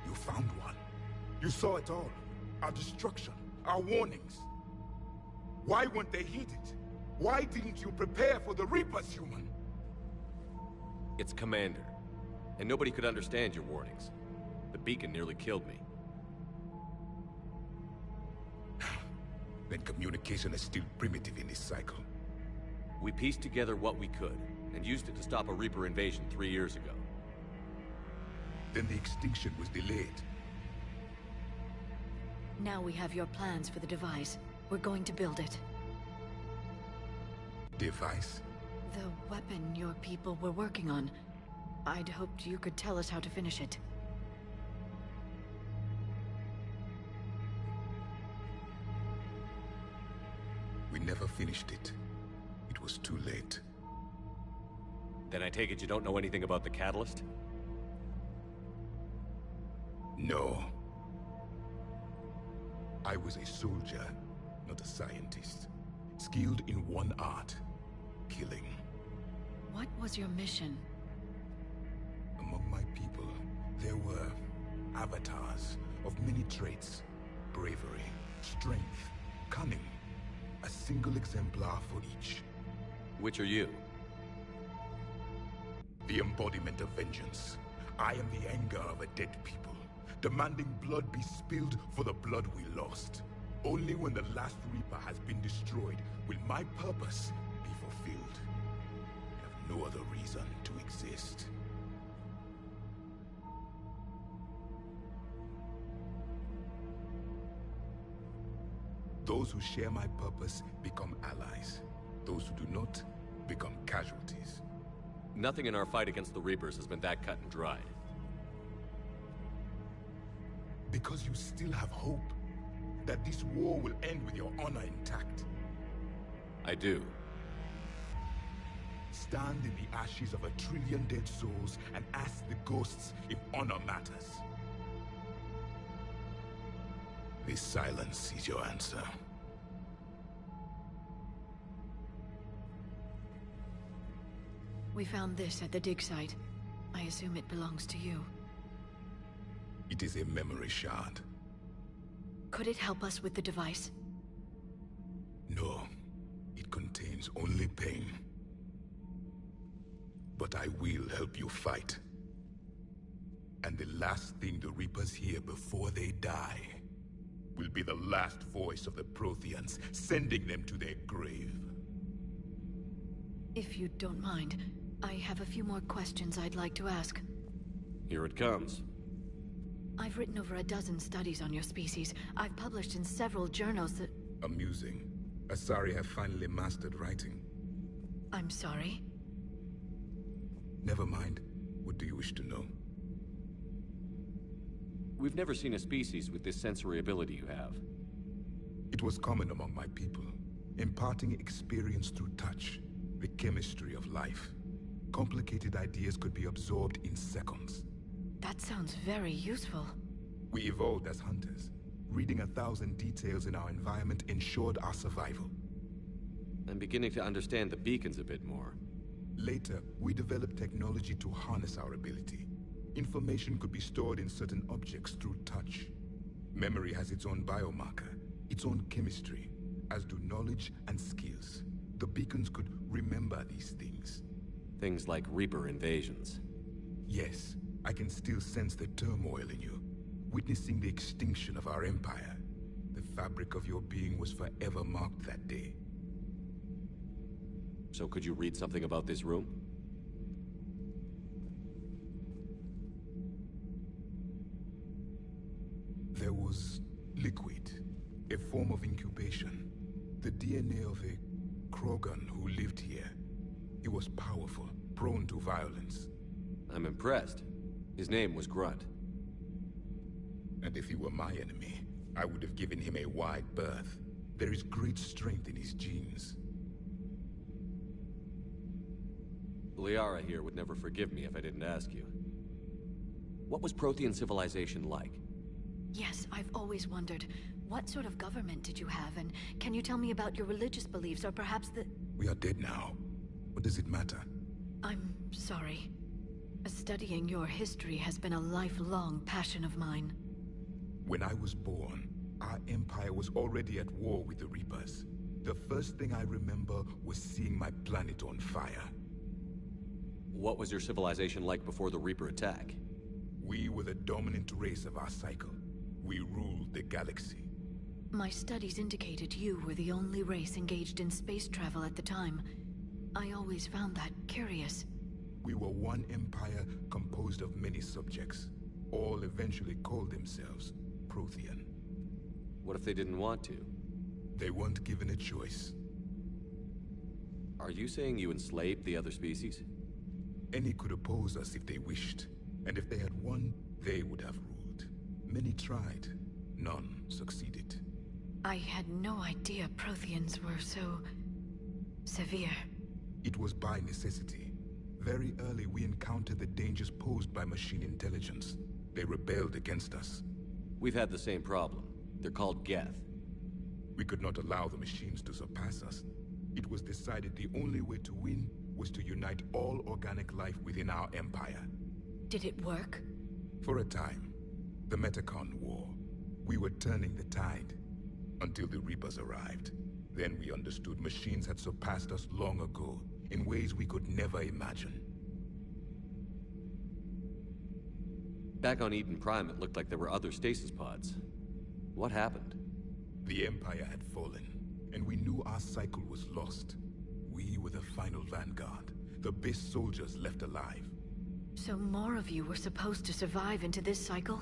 You found one. You saw it all. Our destruction, our warnings. Why weren't they heeded? Why didn't you prepare for the Reapers, human? It's Commander. And nobody could understand your warnings. The beacon nearly killed me. Then communication is still primitive in this cycle. We pieced together what we could, and used it to stop a Reaper invasion 3 years ago. Then the extinction was delayed. Now we have your plans for the device. We're going to build it. Device? The weapon your people were working on. I'd hoped you could tell us how to finish it. We never finished it. It was too late. Then I take it you don't know anything about the catalyst? No. I was a soldier, not a scientist. Skilled in one art, killing. What was your mission? Among my people, there were avatars of many traits. Bravery, strength, cunning. A single exemplar for each. Which are you? The embodiment of vengeance. I am the anger of a dead people, demanding blood be spilled for the blood we lost. Only when the last Reaper has been destroyed will my purpose be fulfilled. I have no other reason to exist. Those who share my purpose become allies. Those who do not become casualties. Nothing in our fight against the Reapers has been that cut and dried. Because you still have hope that this war will end with your honor intact. I do. Stand in the ashes of 1 trillion dead souls and ask the ghosts if honor matters. This silence is your answer. We found this at the dig site. I assume it belongs to you. It is a memory shard. Could it help us with the device? No. It contains only pain. But I will help you fight. And the last thing the Reapers hear before they die will be the last voice of the Protheans, sending them to their grave. If you don't mind, I have a few more questions I'd like to ask. Here it comes. I've written over a dozen studies on your species. I've published in several journals that... Amusing. Asari have finally mastered writing. I'm sorry? Never mind. What do you wish to know? We've never seen a species with this sensory ability you have. It was common among my people, imparting experience through touch, the chemistry of life. Complicated ideas could be absorbed in seconds. That sounds very useful. We evolved as hunters. Reading 1,000 details in our environment ensured our survival. I'm beginning to understand the beacons a bit more. Later, we developed technology to harness our ability. Information could be stored in certain objects through touch. Memory has its own biomarker, its own chemistry, as do knowledge and skills. The beacons could remember these things. Things like Reaper invasions. Yes, I can still sense the turmoil in you, witnessing the extinction of our empire. The fabric of your being was forever marked that day. So could you read something about this room? There was liquid, a form of incubation. The DNA of a Krogan who lived here. He was powerful, prone to violence. I'm impressed. His name was Grunt. And if he were my enemy, I would have given him a wide berth. There is great strength in his genes. Liara here would never forgive me if I didn't ask you. What was Prothean civilization like? Yes, I've always wondered. What sort of government did you have, and can you tell me about your religious beliefs, or perhaps the... We are dead now. What does it matter? I'm sorry. Studying your history has been a lifelong passion of mine. When I was born, our empire was already at war with the Reapers. The first thing I remember was seeing my planet on fire. What was your civilization like before the Reaper attack? We were the dominant race of our cycle. We ruled the galaxy. My studies indicated you were the only race engaged in space travel at the time. I always found that curious. We were one empire composed of many subjects. All eventually called themselves Prothean. What if they didn't want to? They weren't given a choice. Are you saying you enslaved the other species? Any could oppose us if they wished. And if they had won, they would have ruled. Many tried. None succeeded. I had no idea Protheans were so... severe. It was by necessity. Very early we encountered the dangers posed by machine intelligence. They rebelled against us. We've had the same problem. They're called Geth. We could not allow the machines to surpass us. It was decided the only way to win was to unite all organic life within our empire. Did it work? For a time. The Metacon War. We were turning the tide. Until the Reapers arrived. Then we understood machines had surpassed us long ago, in ways we could never imagine. Back on Eden Prime, it looked like there were other stasis pods. What happened? The Empire had fallen, and we knew our cycle was lost. We were the final Vanguard, the best soldiers left alive. So more of you were supposed to survive into this cycle?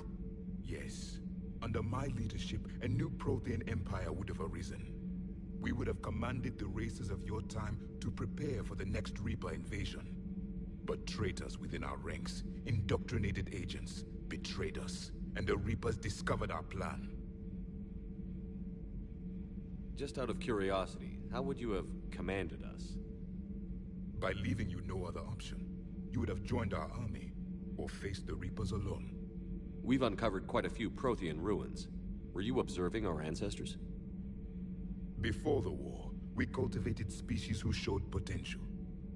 Yes. Under my leadership, a new Prothean empire would have arisen. We would have commanded the races of your time to prepare for the next Reaper invasion. But traitors within our ranks, indoctrinated agents, betrayed us, and the Reapers discovered our plan. Just out of curiosity, how would you have commanded us? By leaving you no other option. You would have joined our army, or faced the Reapers alone. We've uncovered quite a few Prothean ruins. Were you observing our ancestors? Before the war, we cultivated species who showed potential.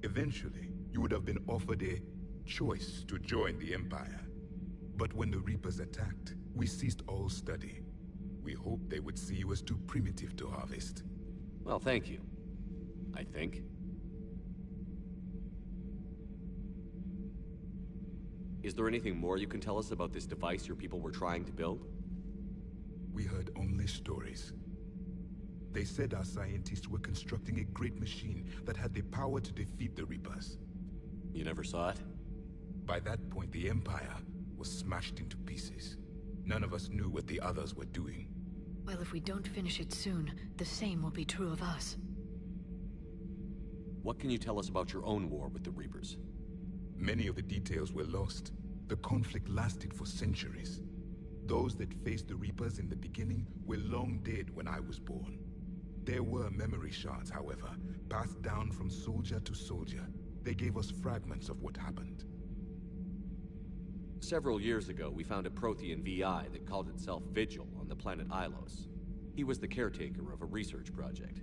Eventually, you would have been offered a choice to join the Empire. But when the Reapers attacked, we ceased all study. We hoped they would see you as too primitive to harvest. Well, thank you. I think. Is there anything more you can tell us about this device your people were trying to build? We heard only stories. They said our scientists were constructing a great machine that had the power to defeat the Reapers. You never saw it? By that point, the Empire was smashed into pieces. None of us knew what the others were doing. Well, if we don't finish it soon, the same will be true of us. What can you tell us about your own war with the Reapers? Many of the details were lost. The conflict lasted for centuries. Those that faced the Reapers in the beginning were long dead when I was born. There were memory shards, however, passed down from soldier to soldier. They gave us fragments of what happened. Several years ago, we found a Prothean VI that called itself Vigil on the planet Ilos. He was the caretaker of a research project.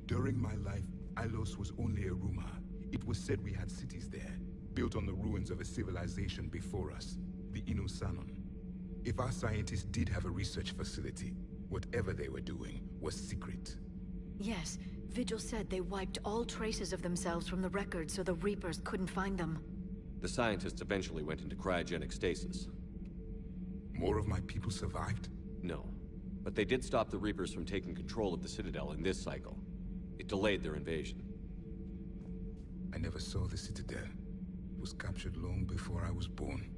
During my life, Ilos was only a rumor. It was said we had cities there, built on the ruins of a civilization before us, the Inusanon. If our scientists did have a research facility, whatever they were doing was secret. Yes, Vigil said they wiped all traces of themselves from the records so the Reapers couldn't find them. The scientists eventually went into cryogenic stasis. More of my people survived? No, but they did stop the Reapers from taking control of the Citadel in this cycle. It delayed their invasion. I never saw the Citadel. It was captured long before I was born.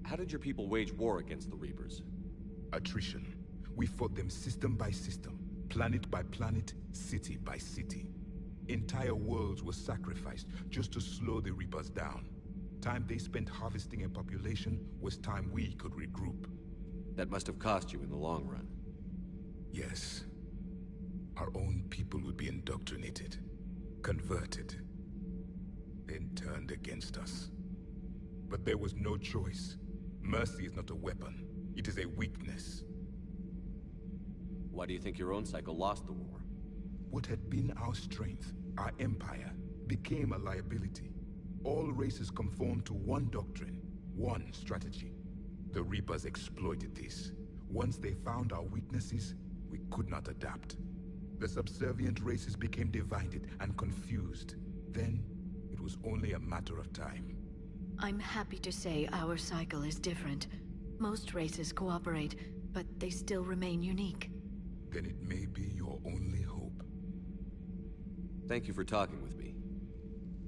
How did your people wage war against the Reapers? Attrition. We fought them system by system, planet by planet, city by city. Entire worlds were sacrificed just to slow the Reapers down. time they spent harvesting a population was time we could regroup. That must have cost you in the long run. Yes. Our own people would be indoctrinated, converted, then turned against us. But there was no choice. Mercy is not a weapon. It is a weakness. Why do you think your own cycle lost the war? What had been our strength, our empire, became a liability. All races conformed to one doctrine, one strategy. The Reapers exploited this. Once they found our weaknesses, we could not adapt. The subservient races became divided and confused. Then, it was only a matter of time. I'm happy to say our cycle is different. Most races cooperate, but they still remain unique. Then it may be your only hope. Thank you for talking with me.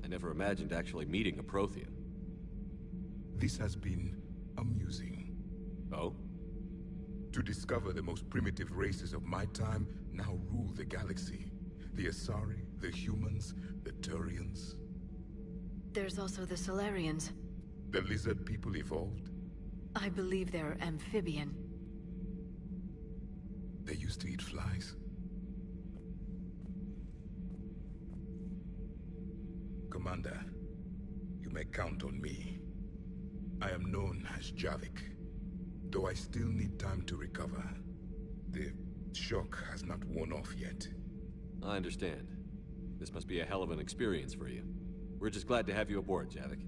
I never imagined actually meeting a Prothean. This has been amusing. Oh? To discover the most primitive races of my time now rule the galaxy. The Asari, the humans, the Turians. There's also the Solarians. The lizard people evolved? I believe they're amphibian. They used to eat flies. Commander, you may count on me. I am known as Javik, though I still need time to recover. The shock has not worn off yet. I understand. This must be a hell of an experience for you. We're just glad to have you aboard, Javik.